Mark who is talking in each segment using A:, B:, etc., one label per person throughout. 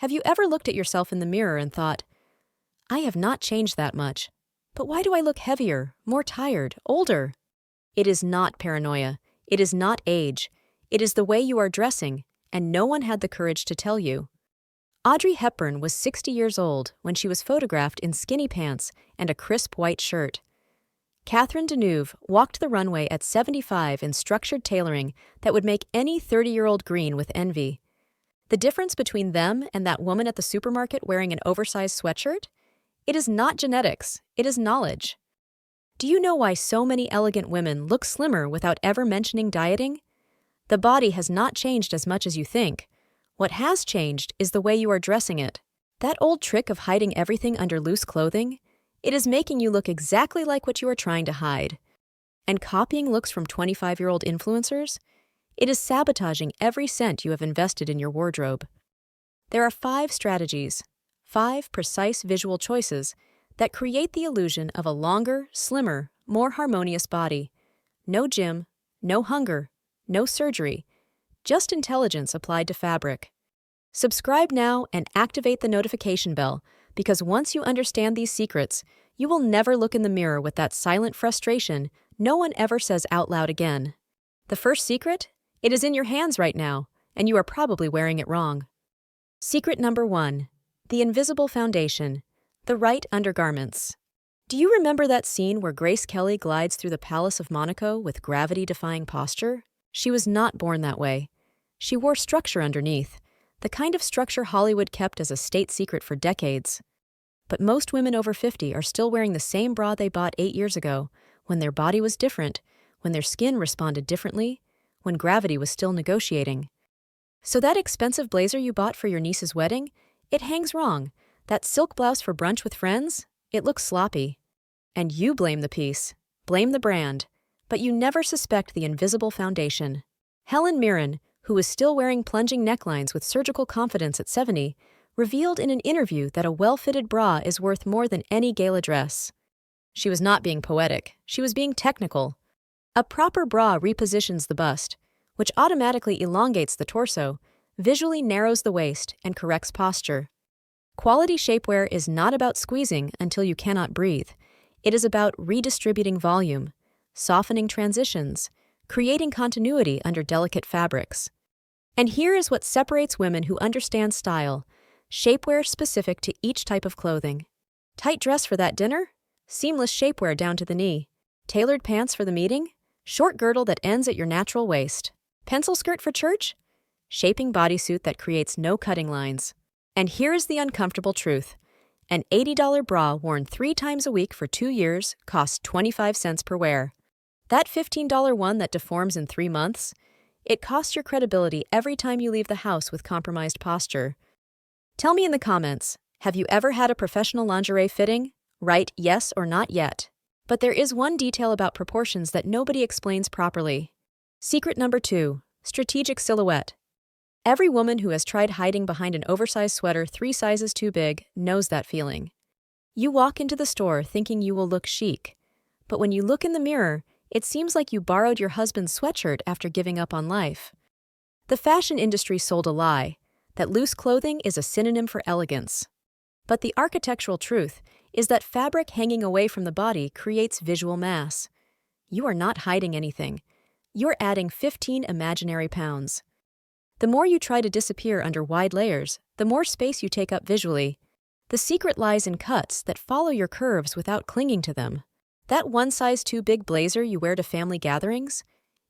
A: Have you ever looked at yourself in the mirror and thought, I have not changed that much, but why do I look heavier, more tired, older? It is not paranoia. It is not age. It is the way you are dressing, and no one had the courage to tell you. Audrey Hepburn was 60 years old when she was photographed in skinny pants and a crisp white shirt. Catherine Deneuve walked the runway at 75 in structured tailoring that would make any 30-year-old green with envy. The difference between them and that woman at the supermarket wearing an oversized sweatshirt? It is not genetics, it is knowledge. Do you know why so many elegant women look slimmer without ever mentioning dieting? The body has not changed as much as you think. What has changed is the way you are dressing it. That old trick of hiding everything under loose clothing? It is making you look exactly like what you are trying to hide. And copying looks from 25-year-old influencers? It is sabotaging every cent you have invested in your wardrobe. There are 5 strategies, 5 precise visual choices that create the illusion of a longer, slimmer, more harmonious body. No gym, no hunger, no surgery, just intelligence applied to fabric. Subscribe now and activate the notification bell, because once you understand these secrets, you will never look in the mirror with that silent frustration no one ever says out loud again. The first secret? It is in your hands right now, and you are probably wearing it wrong. Secret number 1. The invisible foundation. The right undergarments. Do you remember that scene where Grace Kelly glides through the Palace of Monaco with gravity-defying posture? She was not born that way. She wore structure underneath, the kind of structure Hollywood kept as a state secret for decades. But most women over 50 are still wearing the same bra they bought 8 years ago, when their body was different, when their skin responded differently, when gravity was still negotiating. So that expensive blazer you bought for your niece's wedding, it hangs wrong. That silk blouse for brunch with friends, it looks sloppy. And you blame the piece, blame the brand, but you never suspect the invisible foundation. Helen Mirren, who was still wearing plunging necklines with surgical confidence at 70, revealed in an interview that a well-fitted bra is worth more than any gala dress. She was not being poetic, she was being technical. A proper bra repositions the bust, which automatically elongates the torso, visually narrows the waist, and corrects posture. Quality shapewear is not about squeezing until you cannot breathe. It is about redistributing volume, softening transitions, creating continuity under delicate fabrics. And here is what separates women who understand style: shapewear specific to each type of clothing. Tight dress for that dinner? Seamless shapewear down to the knee. Tailored pants for the meeting? Short girdle that ends at your natural waist. Pencil skirt for church? Shaping bodysuit that creates no cutting lines. And here is the uncomfortable truth. An $80 bra worn 3 times a week for 2 years costs 25 cents per wear. That $15 one that deforms in 3 months? It costs your credibility every time you leave the house with compromised posture. Tell me in the comments, have you ever had a professional lingerie fitting? Write yes or not yet. But there is one detail about proportions that nobody explains properly. Secret number 2, strategic silhouette. Every woman who has tried hiding behind an oversized sweater 3 sizes too big knows that feeling. You walk into the store thinking you will look chic, but when you look in the mirror, it seems like you borrowed your husband's sweatshirt after giving up on life. The fashion industry sold a lie, that loose clothing is a synonym for elegance. But the architectural truth is that fabric hanging away from the body creates visual mass. You are not hiding anything. You're adding 15 imaginary pounds. The more you try to disappear under wide layers, the more space you take up visually. The secret lies in cuts that follow your curves without clinging to them. That one size too big blazer you wear to family gatherings?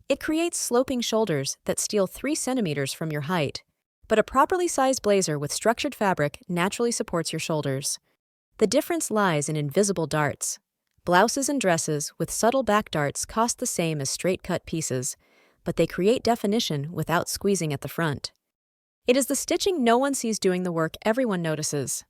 A: It creates sloping shoulders that steal 3 centimeters from your height. But a properly sized blazer with structured fabric naturally supports your shoulders. The difference lies in invisible darts. Blouses and dresses with subtle back darts cost the same as straight-cut pieces, but they create definition without squeezing at the front. It is the stitching no one sees doing the work everyone notices.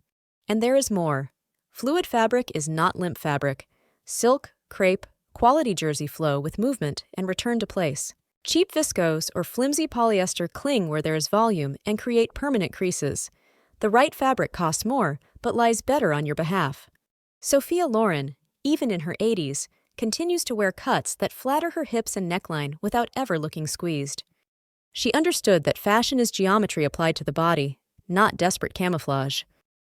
A: And there is more. Fluid fabric is not limp fabric. Silk, crepe, quality jersey flow with movement and return to place. Cheap viscose or flimsy polyester cling where there is volume and create permanent creases. The right fabric costs more, but lies better on your behalf. Sophia Loren, even in her 80s, continues to wear cuts that flatter her hips and neckline without ever looking squeezed. She understood that fashion is geometry applied to the body, not desperate camouflage.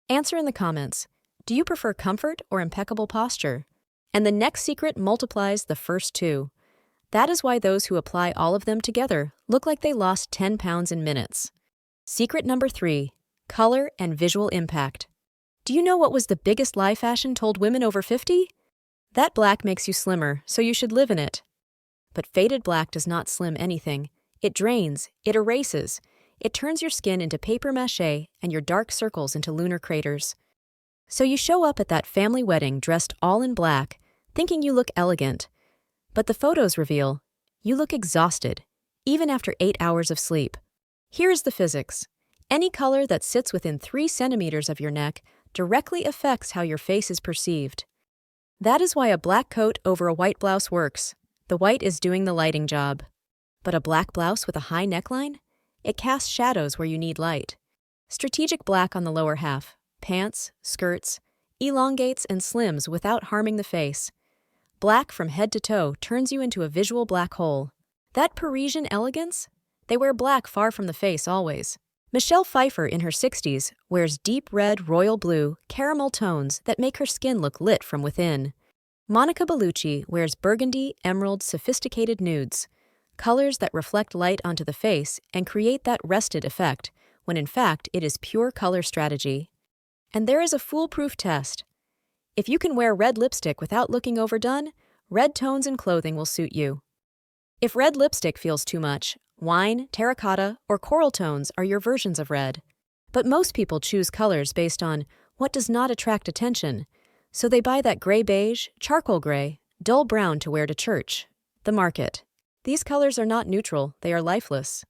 A: Answer in the comments. Do you prefer comfort or impeccable posture? And the next secret multiplies the first two. That is why those who apply all of them together look like they lost 10 pounds in minutes. Secret number 3, color and visual impact. Do you know what was the biggest lie fashion told women over 50? That black makes you slimmer, so you should live in it. But faded black does not slim anything. It drains, it erases, it turns your skin into paper mache and your dark circles into lunar craters. So you show up at that family wedding dressed all in black, thinking you look elegant. But the photos reveal you look exhausted, even after 8 hours of sleep. Here is the physics. Any color that sits within 3 centimeters of your neck directly affects how your face is perceived. That is why a black coat over a white blouse works. The white is doing the lighting job. But a black blouse with a high neckline? It casts shadows where you need light. Strategic black on the lower half, pants, skirts, elongates and slims without harming the face. Black from head to toe turns you into a visual black hole. That Parisian elegance? They wear black far from the face always. Michelle Pfeiffer in her 60s wears deep red, royal blue, caramel tones that make her skin look lit from within. Monica Bellucci wears burgundy, emerald, sophisticated nudes, colors that reflect light onto the face and create that rested effect, when in fact it is pure color strategy. And there is a foolproof test. If you can wear red lipstick without looking overdone, red tones in clothing will suit you. If red lipstick feels too much, wine, terracotta, or coral tones are your versions of red. But most people choose colors based on what does not attract attention, so they buy that gray beige, charcoal gray, dull brown to wear to church. The market. These colors are not neutral, they are lifeless.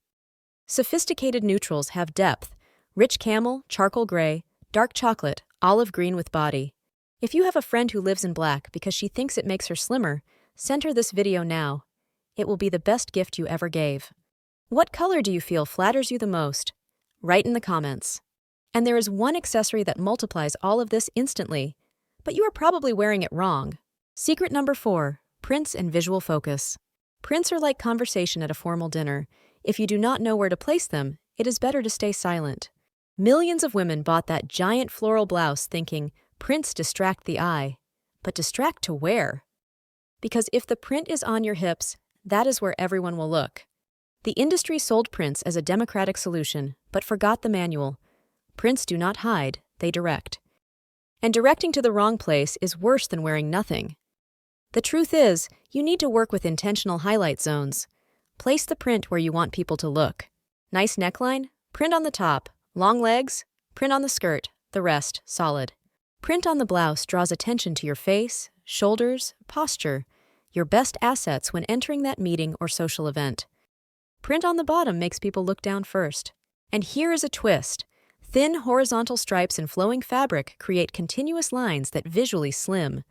A: Sophisticated neutrals have depth: rich camel, charcoal gray, dark chocolate, olive green with body. If you have a friend who lives in black because she thinks it makes her slimmer, send her this video now. It will be the best gift you ever gave. What color do you feel flatters you the most? Write in the comments. And there is one accessory that multiplies all of this instantly, but you are probably wearing it wrong. Secret number 4, prints and visual focus. Prints are like conversation at a formal dinner. If you do not know where to place them, it is better to stay silent. Millions of women bought that giant floral blouse thinking prints distract the eye. But distract to where? Because if the print is on your hips, that is where everyone will look. The industry sold prints as a democratic solution, but forgot the manual. Prints do not hide, they direct. And directing to the wrong place is worse than wearing nothing. The truth is, you need to work with intentional highlight zones. Place the print where you want people to look. Nice neckline? Print on the top. Long legs? Print on the skirt. The rest, solid. Print on the blouse draws attention to your face, shoulders, posture, your best assets when entering that meeting or social event. Print on the bottom makes people look down first. And here is a twist. Thin horizontal stripes in flowing fabric create continuous lines that visually slim.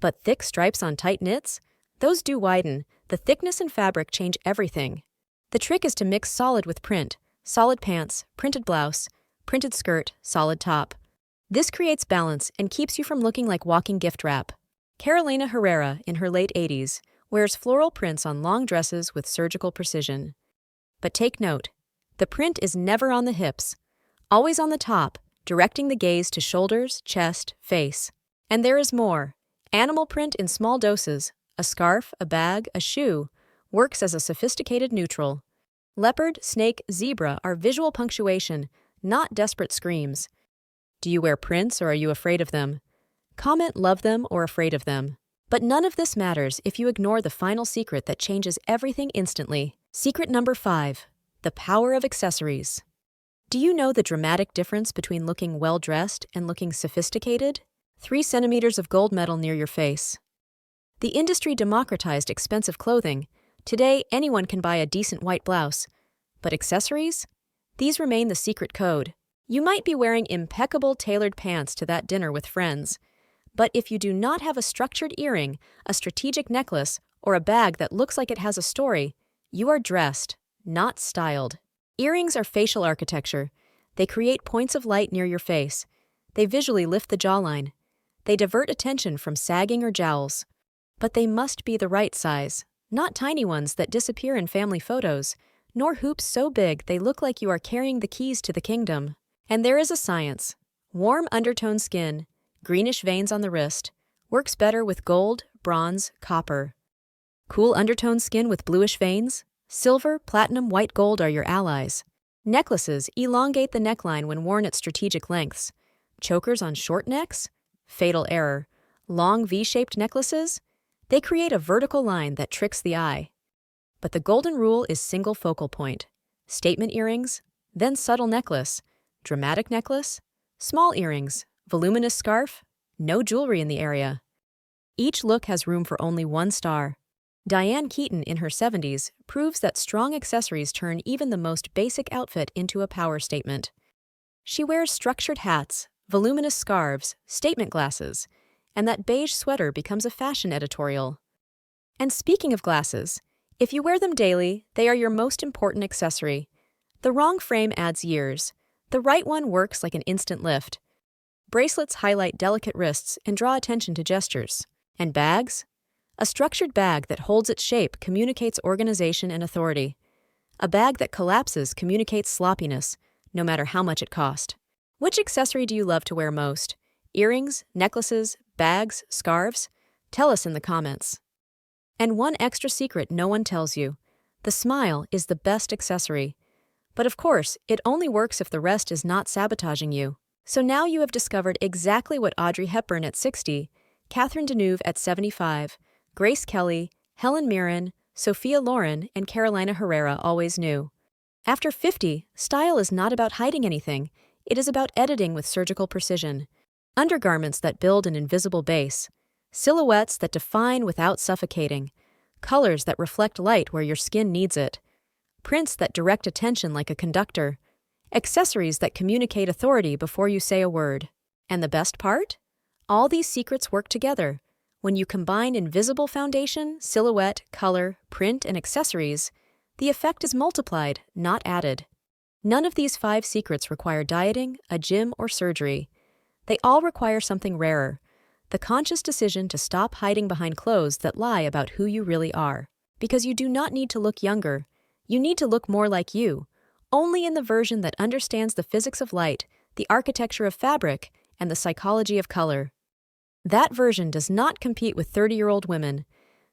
A: But thick stripes on tight knits? Those do widen. The thickness and fabric change everything. The trick is to mix solid with print. Solid pants, printed blouse, printed skirt, solid top. This creates balance and keeps you from looking like walking gift wrap. Carolina Herrera, in her late 80s, wears floral prints on long dresses with surgical precision. But take note, the print is never on the hips, always on the top, directing the gaze to shoulders, chest, face. And there is more. Animal print in small doses, a scarf, a bag, a shoe, works as a sophisticated neutral. Leopard, snake, zebra are visual punctuation, not desperate screams. Do you wear prints or are you afraid of them? Comment love them or afraid of them. But none of this matters if you ignore the final secret that changes everything instantly. Secret number 5, the power of accessories. Do you know the dramatic difference between looking well-dressed and looking sophisticated? 3 centimeters of gold medal near your face. The industry democratized expensive clothing. Today, anyone can buy a decent white blouse. But accessories? These remain the secret code. You might be wearing impeccable tailored pants to that dinner with friends. But if you do not have a structured earring, a strategic necklace, or a bag that looks like it has a story, you are dressed, not styled. Earrings are facial architecture. They create points of light near your face. They visually lift the jawline. They divert attention from sagging or jowls. But they must be the right size, not tiny ones that disappear in family photos, nor hoops so big they look like you are carrying the keys to the kingdom. And there is a science. Warm undertone skin, greenish veins on the wrist, works better with gold, bronze, copper. Cool undertone skin with bluish veins? Silver, platinum, white gold are your allies. Necklaces elongate the neckline when worn at strategic lengths. Chokers on short necks? Fatal error. Long V-shaped necklaces? They create a vertical line that tricks the eye. But the golden rule is single focal point. Statement earrings, then subtle necklace, dramatic necklace, small earrings, voluminous scarf, no jewelry in the area. Each look has room for only one star. Diane Keaton, in her 70s, proves that strong accessories turn even the most basic outfit into a power statement. She wears structured hats, voluminous scarves, statement glasses, and that beige sweater becomes a fashion editorial. And speaking of glasses, if you wear them daily, they are your most important accessory. The wrong frame adds years. The right one works like an instant lift. Bracelets highlight delicate wrists and draw attention to gestures. And bags? A structured bag that holds its shape communicates organization and authority. A bag that collapses communicates sloppiness, no matter how much it cost. Which accessory do you love to wear most? Earrings, necklaces, bags, scarves? Tell us in the comments. And one extra secret no one tells you. The smile is the best accessory. But of course, it only works if the rest is not sabotaging you. So now you have discovered exactly what Audrey Hepburn at 60, Catherine Deneuve at 75, Grace Kelly, Helen Mirren, Sophia Loren, and Carolina Herrera always knew. After 50, style is not about hiding anything. It is about editing with surgical precision. Undergarments that build an invisible base. Silhouettes that define without suffocating. Colors that reflect light where your skin needs it. Prints that direct attention like a conductor. Accessories that communicate authority before you say a word. And the best part? All these secrets work together. When you combine invisible foundation, silhouette, color, print, and accessories, the effect is multiplied, not added. None of these 5 secrets require dieting, a gym, or surgery. They all require something rarer, the conscious decision to stop hiding behind clothes that lie about who you really are. Because you do not need to look younger. You need to look more like you, only in the version that understands the physics of light, the architecture of fabric, and the psychology of color. That version does not compete with 30-year-old women.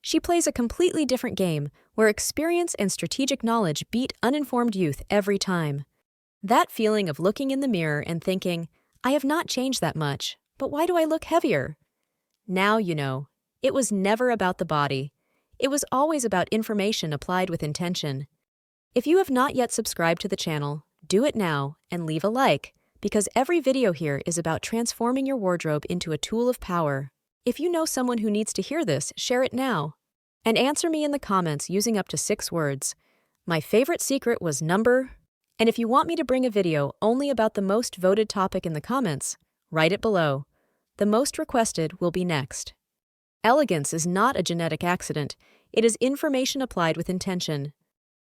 A: She plays a completely different game where experience and strategic knowledge beat uninformed youth every time. That feeling of looking in the mirror and thinking, I have not changed that much, but why do I look heavier? Now you know. It was never about the body. It was always about information applied with intention. If you have not yet subscribed to the channel, do it now and leave a like, because every video here is about transforming your wardrobe into a tool of power. If you know someone who needs to hear this, share it now. And answer me in the comments using up to 6 words. My favorite secret was number. And if you want me to bring a video only about the most voted topic in the comments, write it below. The most requested will be next. Elegance is not a genetic accident. It is information applied with intention.